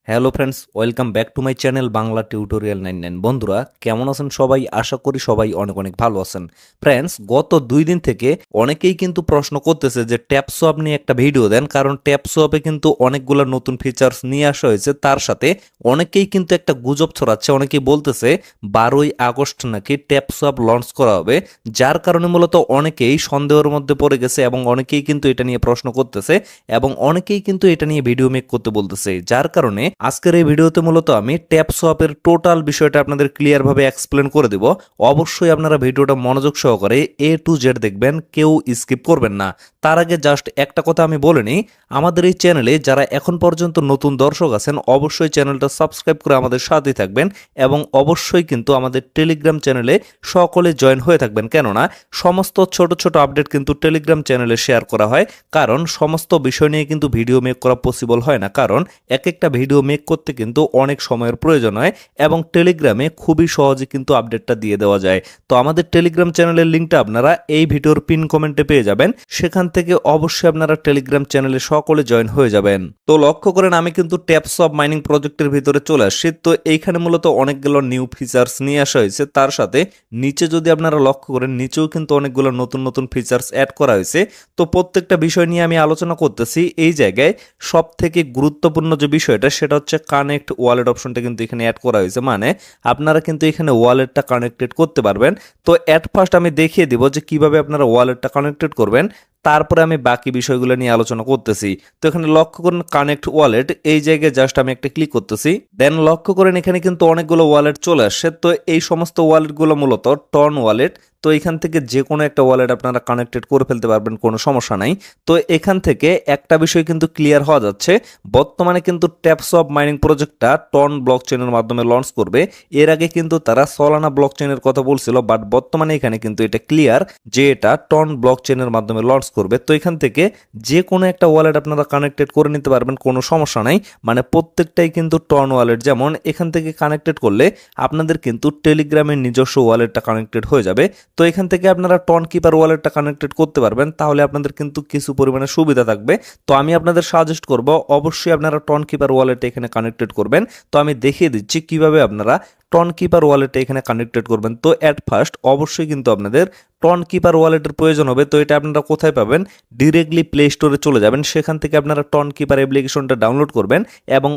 Hello friends, welcome back to my channel Bangla tutorial 99। বন্ধুরা কেমন আছেন সবাই? আশা করি সবাই অনেক অনেক ভালো আছেন। ফ্রেন্ডস, গত 2 দিন থেকে অনেকেই কিন্তু প্রশ্ন করতেছে যে ট্যাপ সোয়াপ নিয়ে একটা ভিডিও দেন, কারণ ট্যাপ সোয়াপে কিন্তু অনেকগুলো নতুন ফিচার্স নিয়ে আসা হয়েছে। তার সাথে অনেকেই কিন্তু একটা গুজব ছড়াচ্ছে, অনেকেই বলতেছে 12ই আগস্ট নাকি ট্যাপ সোয়াপ লঞ্চ করা হবে, যার কারণে মূলত অনেকেই সন্দেহের মধ্যে পড়ে গেছে এবং অনেকেই কিন্তু এটা নিয়ে প্রশ্ন করতেছে এবং অনেকেই কিন্তু এটা নিয়ে ভিডিও মেক করতে বলতেছে। যার কারণে আজকের এই ভিডিওতে মূলত আমি ট্যাপ সোয়াপের টোটাল বিষয়টা আপনাদের ক্লিয়ার ভাবে এক্সপ্লেন করে দিব। অবশ্যই আপনারা ভিডিওটা মনোযোগ সহকারে এ টু জেড দেখবেন, কেউ স্কিপ করবেন না। তার আগে জাস্ট একটা কথা আমি বলে নিই, আমাদের এই চ্যানেলে যারা এখন পর্যন্ত নতুন দর্শক আছেন অবশ্যই চ্যানেলটা সাবস্ক্রাইব করে আমাদের সাথেই থাকবেন এবং অবশ্যই কিন্তু আমাদের টেলিগ্রাম চ্যানেলে সকলে জয়েন হয়ে থাকবেন, কেননা সমস্ত ছোট ছোট আপডেট কিন্তু টেলিগ্রাম চ্যানেলে শেয়ার করা হয়। কারণ সমস্ত বিষয় নিয়ে কিন্তু ভিডিও মেক করা পসিবল হয় না, কারণ এক একটা ভিডিও মেক করতে কিন্তু অনেক সময়ের প্রয়োজন হয় এবং টেলিগ্রামে খুবই সহজে কিন্তু আপডেটটা দিয়ে দেওয়া যায়। তো আমাদের টেলিগ্রাম চ্যানেলের লিঙ্কটা আপনারা এই ভিডিওর পিন কমেন্টে পেয়ে যাবেন, সেখান থেকে অবশ্যই আপনারা টেলিগ্রাম চ্যানেলে সকলে জয়েন হয়ে যাবেন। তো লক্ষ্য করেন আমি কিন্তু ট্যাপ সোয়াপ মাইনিং প্রজেক্টের ভিতরে চলে আসছি। তো এইখানে মূলত অনেকগুলো নিউ ফিচার্স নিয়ে আসা হয়েছে, তার সাথে নিচে যদি আপনারা লক্ষ্য করেন নিচেও কিন্তু অনেকগুলো নতুন নতুন ফিচার্স অ্যাড করা হয়েছে। তো প্রত্যেকটা বিষয় নিয়ে আমি আলোচনা করতেছি। এই জায়গায় সব থেকে গুরুত্বপূর্ণ যে বিষয়টা সেটা হচ্ছে কানেক্ট ওয়ালেট অপশনটা কিন্তু এখানে অ্যাড করা হয়েছে, মানে আপনারা কিন্তু এখানে ওয়ালেটটা কানেক্টেড করতে পারবেন। তো অ্যাট ফার্স্ট আমি দেখিয়ে দিব যে কিভাবে আপনারা ওয়ালেটটা কানেক্টেড করবেন, তারপরে আমি বাকি বিষয়গুলো নিয়ে আলোচনা করতেছি। তো এখানে লক্ষ্য করুন কানেক্ট ওয়ালেট, এই জায়গায় জাস্ট আমি একটা ক্লিক করতেছি। দেন লক্ষ্য করেন এখানে কিন্তু অনেকগুলো ওয়ালেট চলে আসছে। তো এই সমস্ত ওয়ালেটগুলো মূলত টন ওয়ালেট। তো এখান থেকে যে কোনো একটা ওয়ালেট আপনারা কানেক্টেড করে ফেলতে পারবেন, কোনো সমস্যা নাই। তো এখান থেকে একটা বিষয় কিন্তু ক্লিয়ার হওয়া যাচ্ছে, বর্তমানে কিন্তু ট্যাপ সোয়াপ মাইনিং প্রজেক্টটা টন ব্লক চেনের মাধ্যমে লঞ্চ করবে। এর আগে কিন্তু তারা সলানা ব্লক চেনের কথা বলছিল, বাট বর্তমানে এখানে কিন্তু এটা ক্লিয়ার যে এটা টন ব্লক চেনের মাধ্যমে লঞ্চ করবে। তো এখান থেকে যে কোনো একটা ওয়ালেট আপনারা কানেক্টেড করে নিতে পারবেন, কোনো সমস্যা নাই। মানে প্রত্যেকটাই কিন্তু টন ওয়ালেট, যেমন এখান থেকে কানেক্টেড করলে আপনাদের কিন্তু টেলিগ্রামের নিজস্ব ওয়ালেটটা কানেক্টেড হয়ে যাবে। তো এখান থেকে আপনারা টন কিপার ওয়ালেটটা কানেক্টেড করতে পারবেন, তাহলে আপনাদের কিন্তু কিছু পরিমাণে সুবিধা থাকবে। তো আমি আপনাদের সাজেস্ট করব অবশ্যই আপনারা টন কিপার ওয়ালেটে এখানে কানেক্টেড করবেন। তো আমি দেখিয়ে দিচ্ছি কিভাবে আপনারা টন কিপার ওয়ালেটে এখানে কানেক্টেড করবেন। তো অ্যাট ফার্স্ট অবশ্যই কিন্তু আপনাদের টন কিপার ওয়ালেটের প্রয়োজন হবে। তো এটা আপনারা কোথায় পাবেন? ডিরেক্টলি প্লে স্টোরে চলে যাবেন, সেখান থেকে আপনারা টন কিপার অ্যাপ্লিকেশনটা ডাউনলোড করবেন এবং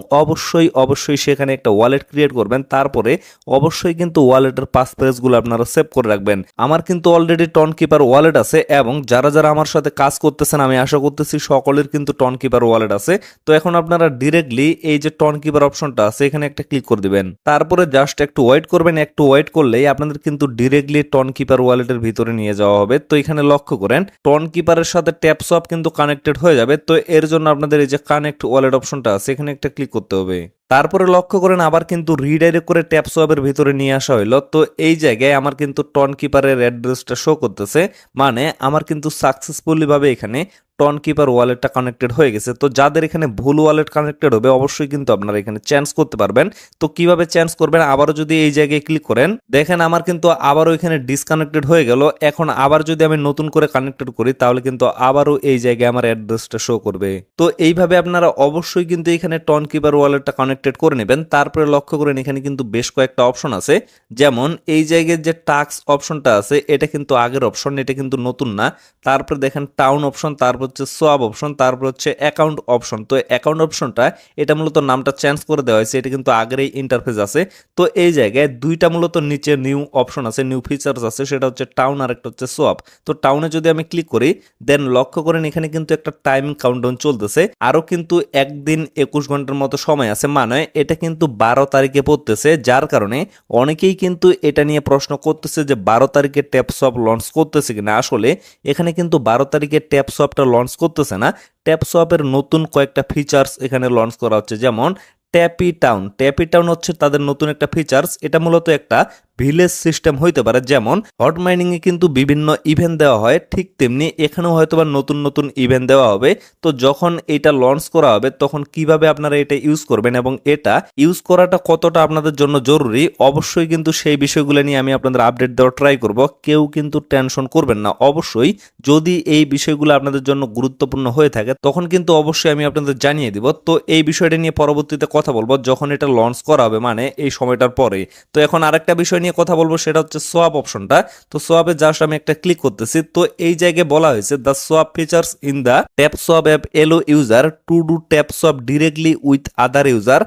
অবশ্যই সেখানে একটা ওয়ালেট ক্রিয়েট করবেন। তারপরে অবশ্যই কিন্তু ওয়ালেটের পাসফ্রেজগুলো আপনারা সেভ করে রাখবেন। আমার কিন্তু অলরেডি টন কিপার ওয়ালেট আছে এবং যারা যারা আমার সাথে কাজ করতেছেন আমি আশা করতেছি সকলের কিন্তু টন কিপার ওয়ালেট আছে। তো এখন আপনারা ডিরেক্টলি এই যে টন কিপার অপশনটা আছে এখানে একটা ক্লিক করে দিবেন, তারপরে জাস্ট একটু ওয়েট করবেন। একটু ওয়েট করলেই আপনাদের কিন্তু ডিরেক্টলি টন কিপার ওয়ালেটের ভিতরে নিয়ে যাওয়া হবে। তো এখানে লক্ষ্য করেন টন কিপারের সাথে ট্যাপ সোয়াপ কিন্তু কানেক্টেড হয়ে যাবে। তো এর জন্য আপনাদের এই যে কানেক্ট ওয়ালেট অপশনটা আছে এখানে একটা ক্লিক করতে হবে। তারপরে লক্ষ্য করেন আবার কিন্তু রিডাইরেক্ট করে ট্যাপ সোয়াপের ভিতরে নিয়ে আসা হইলো। তো এই জায়গায় আমার কিন্তু টন কিপারের অ্যাড্রেসটা শো করতেছে, মানে আমার কিন্তু সাকসেসফুলি ভাবে এখানে টন কিপার ওয়ালেটটা কানেক্টেড হয়ে গেছে। তো যাদের এখানে ভুল ওয়ালেট কানেক্টেড হবে অবশ্যই কিন্তু আপনারা এখানে চেঞ্জ করতে পারবেন। তো কিভাবে চেঞ্জ করবেন? আবারও যদি এই জায়গায় ক্লিক করেন দেখেন আমার কিন্তু আবারও এখানে ডিসকানেক্টেড হয়ে গেল। এখন আবার যদি আমি নতুন করে কানেক্টেড করি তাহলে কিন্তু আবারও এই জায়গায় আমার অ্যাড্রেসটা শো করবে। তো এইভাবে আপনারা অবশ্যই কিন্তু এখানে টন কিপার ওয়ালেটটা কানেক্টেড করে নেবেন। তারপরে লক্ষ্য করেন এখানে কিন্তু বেশ কয়েকটা অপশন আছে, যেমন এই জায়গায় যে টাস্ক অপশনটা আছে এটা কিন্তু আগের অপশন, এটা কিন্তু নতুন না। তারপরে দেখেন টাউন অপশন, তারপর হচ্ছে সোয়াব অপশন, তারপর হচ্ছে অ্যাকাউন্ট অপশন। তো অ্যাকাউন্ট অপশনটা এটা মূলত নামটা চেঞ্জ করে দেওয়া হয়েছে, এটা কিন্তু আগের এই ইন্টারফেস আছে। তো এই জায়গায় দুইটা মূলত নিচে নিউ অপশন আছে, নিউ ফিচার্স আছে, সেটা হচ্ছে টাউন আর একটা হচ্ছে সোয়াব। তো টাউনে যদি আমি ক্লিক করি দেন লক্ষ্য করেন এখানে কিন্তু একটা টাইমিং কাউন্টডাউন চলতেছে, আরো কিন্তু একদিন 21 ঘন্টার মতো সময় আছে, মানে এটা কিন্তু 12 তারিখে পড়তেছে। যার কারণে অনেকেই কিন্তু এটা নিয়ে প্রশ্ন করতেছে যে 12 তারিখে ট্যাপ সোয়াপ লঞ্চ করতেছে কিনা। আসলে এখানে কিন্তু 12 তারিখে ট্যাপ সোয়াপটা লঞ্চ করতেছে না, ট্যাপ সোয়াপের নতুন কয়েকটা ফিচার্স এখানে লঞ্চ করা হচ্ছে, যেমন ট্যাপি টাউন। ট্যাপি টাউন হচ্ছে তাদের নতুন একটা ফিচার্স, এটা মূলত একটা ভিলেজ সিস্টেম হইতে পারে। যেমন হট মাইনিং এ কিন্তু বিভিন্ন ইভেন্ট দেওয়া হয়, ঠিক তেমনি এখানেও হয়তোবা নতুন নতুন ইভেন্ট দেওয়া হবে। তো যখন এটা লঞ্চ করা হবে তখন কিভাবে আপনারা এটা ইউজ করবেন এবং এটা ইউজ করাটা কতটা আপনাদের জন্য জরুরি, অবশ্যই কিন্তু সেই বিষয়গুলো নিয়ে আমি আপনাদের আপডেট দেওয়ার ট্রাই করব। কেউ কিন্তু টেনশন করবেন না। অবশ্যই যদি এই বিষয়গুলো আপনাদের জন্য গুরুত্বপূর্ণ হয়ে থাকে তখন কিন্তু অবশ্যই আমি আপনাদের জানিয়ে দিব। তো এই বিষয়টা নিয়ে পরবর্তীতে কথা বলবো যখন এটা লঞ্চ করা হবে, মানে এই সময়টার পরে। তো এখন আরেকটা বিষয় নিয়ে কথা বলবো, সেটা হচ্ছে সোয়াপ অপশনটা। তো সোয়াপে জাস্ট আমি একটা ক্লিক করতেছি। তো এই জায়গায় বলা হয়েছে the swap features in the tap swap app allow user to do tap swap directly with other user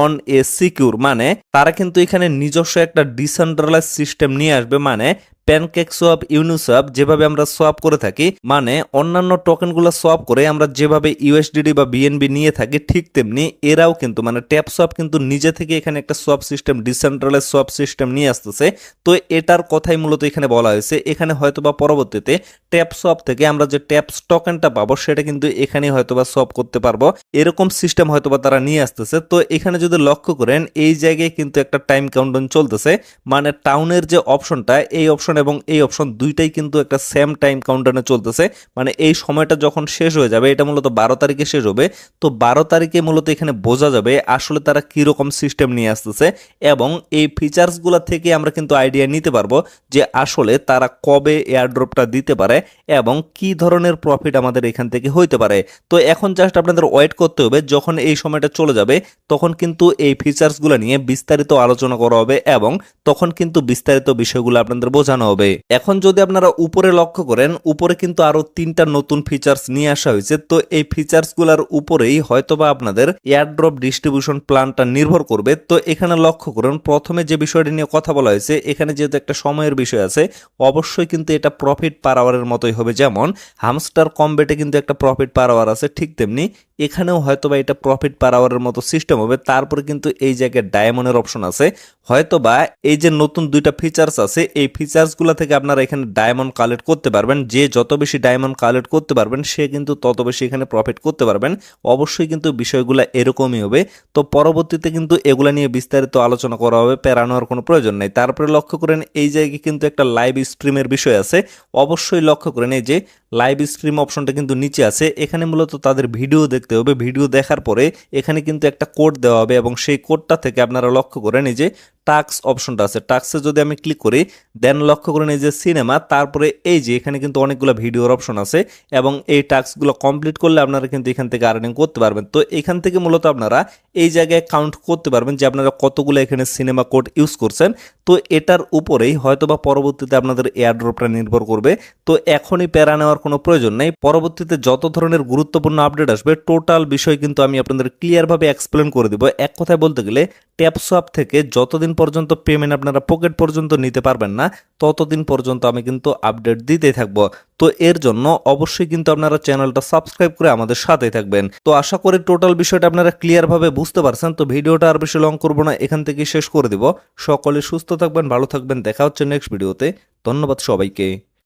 on a secure. মানে তারা কিন্তু এখানে নিজস্ব একটা ডিসেন্ট্রালাইজ সিস্টেম নিয়ে আসবে। মানে প্যানকেক সোয়াপ, ইউনিসোয়াপ যেভাবে আমরা সোয়াপ করে থাকি, মানে অন্যান্য টোকেনগুলো সোয়াপ করে আমরা যেভাবে ইউএসডিডি বা বিএনবি নিয়ে থাকি, ঠিক তেমনি এরাও কিন্তু মানে ট্যাপ সোয়াপ কিন্তু নিজে থেকে এখানে একটা swap system, decentralise swap system নিয়ে আসতেছে। তো এটার কথাই মূলত এখানে বলা হয়েছে। এখানে হয়তোবা পরবর্তীতে ট্যাপ সোয়াপ থেকে আমরা যে ট্যাপ টোকেনটা পাবো সেটা কিন্তু এখানে হয়তোবা সোয়াপ করতে পারবো, এরকম সিস্টেম হয়তোবা তারা নিয়ে আসতেছে। তো এখানে যদি লক্ষ্য করেন এই জায়গায় কিন্তু একটা টাইম কাউন্টডাউন চলতেছে। মানে টাউনের যে অপশনটা, এই অপশন এবং এই অপশন দুইটাই কিন্তু একটা সেম টাইম কাউন্টডাউনে চলতেছে। মানে এই সময়টা যখন শেষ হয়ে যাবে, এটা মূলত 12 তারিখে শেষ হবে। তো 12 তারিখে মূলত এখানে বোঝা যাবে আসলে তারা কিরকম সিস্টেম নিয়ে আসতেছে এবং এই ফিচার্সগুলো থেকে আমরা কিন্তু আইডিয়া নিতে পারবো যে আসলে তারা কবে এয়ারড্রপটা দিতে পারে এবং কি ধরনের প্রফিট আমাদের এখান থেকে হইতে পারে। তো এখন জাস্ট আপনাদের ওয়েট করতে হবে, যখন এই সময়টা চলে যাবে তখন কিন্তু এই ফিচার্সগুলো নিয়ে বিস্তারিত আলোচনা করা হবে এবং তখন কিন্তু বিস্তারিত বিষয়গুলো আপনাদের বোঝানো হবে। এখন যদি আপনারা উপরে লক্ষ্য করেন, উপরে কিন্তু আরো 3টা নতুন ফিচার্স নিয়ে আসা হয়েছে। তো এই ফিচার্সগুলোর উপরেই হয়তোবা আপনাদের এয়ারড্রপ ডিস্ট্রিবিউশন প্ল্যানটা নির্ভর করবে। তো এখানে লক্ষ্য করুন, প্রথমে যে বিষয়টি নিয়ে কথা বলা হয়েছে, এখানে যেহেতু একটা সময়ের বিষয় আছে, অবশ্যই কিন্তু এটা প্রফিট পার আওয়ারের মতোই হবে। যেমন হামস্টার কমবেটে কিন্তু একটা প্রফিট পার আওয়ার আছে, ঠিক তেমনি এখানেও হয়তোবা এটা প্রফিট পার আওয়ারের মতো সিস্টেম হবে। তারপরে কিন্তু এই জায়গায় ডায়মন্ডের অপশন আছে। হয়তোবা এই যে নতুন 2টা ফিচার্স আছে, এই ফিচার্সগুলো থেকে আপনারা এখানে ডায়মন্ড কালেক্ট করতে পারবেন। যে যত বেশি ডায়মন্ড কালেক্ট করতে পারবেন সে কিন্তু তত বেশি এখানে প্রফিট করতে পারবেন। অবশ্যই কিন্তু বিষয়গুলো এরকমই হবে। তো পরবর্তীতে কিন্তু এগুলা নিয়ে বিস্তারিত আলোচনা করা হবে, পেরানোর কোনো প্রয়োজন নেই। তারপরে লক্ষ্য করেন এই জায়গায় কিন্তু একটা লাইভ স্ট্রিমের বিষয় আছে। অবশ্যই লক্ষ্য করেন এই যে লাইভ স্ট্রিম অপশনটা কিন্তু নিচে আছে। এখানে মূলত তাদের ভিডিও দেখতে হবে। ভিডিও দেখার পরে এখানে কিন্তু একটা কোড দেওয়া হবে এবং সেই কোডটা থেকে আপনারা লক্ষ্য করেন এই যে টাক্স অপশনটা আছে, টাক্সে যদি আমি ক্লিক করি দেন লক্ষ্য করেন এই যে সিনেমা, তারপরে এই যে এখানে কিন্তু অনেকগুলো ভিডিওর অপশন আছে এবং এই টাস্কগুলো কমপ্লিট করলে আপনারা কিন্তু এখান থেকে আর্নিং করতে পারবেন। তো এখান থেকে মূলত আপনারা এই জায়গায় কাউন্ট করতে পারবেন যে আপনারা কতগুলো এখানে সিনেমা কোড ইউজ করছেন। তো এটার উপরেই হয়তোবা পরবর্তীতে আপনাদের এয়ারড্রপটা নির্ভর করবে। তো এখনই প্যারা নেওয়ার কোনো প্রয়োজন নেই। পরবর্তীতে যত ধরনের গুরুত্বপূর্ণ আপডেট আসবে টোটাল বিষয় কিন্তু আমি আপনাদের ক্লিয়ারভাবে এক্সপ্লেন করে দিব। এক কথায় বলতে গেলে ট্যাপসোয়াপ থেকে যতদিন পর্যন্ত পেমেন্ট আপনারা পকেট পর্যন্ত নিতে পারবেন না ততদিন পর্যন্ত আমি কিন্তু আপডেট দিতেই থাকবো। তো এর জন্য অবশ্যই কিন্তু আপনারা চ্যানেলটা সাবস্ক্রাইব করে আমাদের সাথেই থাকবেন। তো আশা করি টোটাল বিষয়টা আপনারা ক্লিয়ারভাবে বুঝতে পারছেন। তো ভিডিওটা আর বেশি লং করবো না, এখান থেকে শেষ করে দিব। সকলে সুস্থ থাকবেন, ভালো থাকবেন, দেখা হচ্ছে নেক্সট ভিডিওতে। ধন্যবাদ সবাইকে।